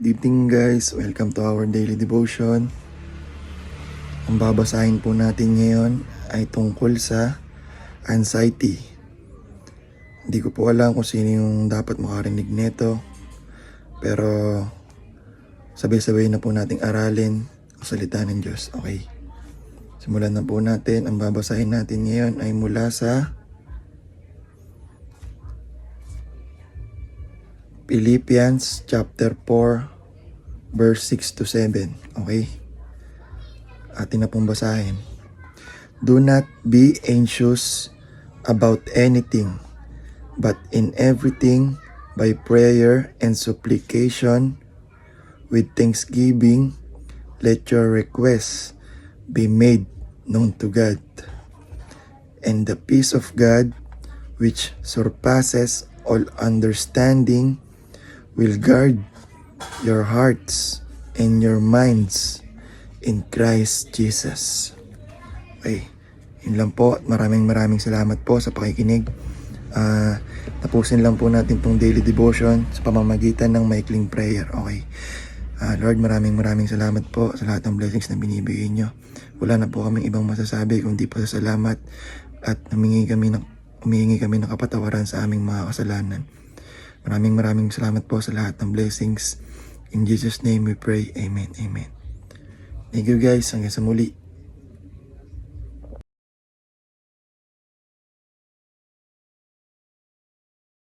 Good evening guys, welcome to our daily devotion. Ang babasahin po natin ngayon ay tungkol sa anxiety. Hindi ko po alam kung sino yung dapat makarinig nito, pero sabay-sabay na po nating aralin ang salita ng Diyos. Okay, simulan na po natin. Ang babasahin natin ngayon ay mula sa Philippians chapter 4 verse 6 to 7. Okay? Atin na pong basahin. Do not be anxious about anything, but in everything by prayer and supplication with thanksgiving let your requests be made known to God. And the peace of God, which surpasses all understanding, will guard your hearts and your minds in Christ Jesus. Okay, yun lang po. Maraming salamat po sa pakikinig. Tapusin lang po natin tong daily devotion sa pamamagitan ng maikling prayer. Okay. Lord, maraming salamat po sa lahat ng blessings na binibigay nyo. Wala na po kaming ibang masasabi kundi po sa salamat at humihingi kami ng kapatawaran sa aming mga kasalanan. Maraming salamat po sa lahat ng blessings. In Jesus' name we pray. Amen. Thank you guys. Hanggang sa muli.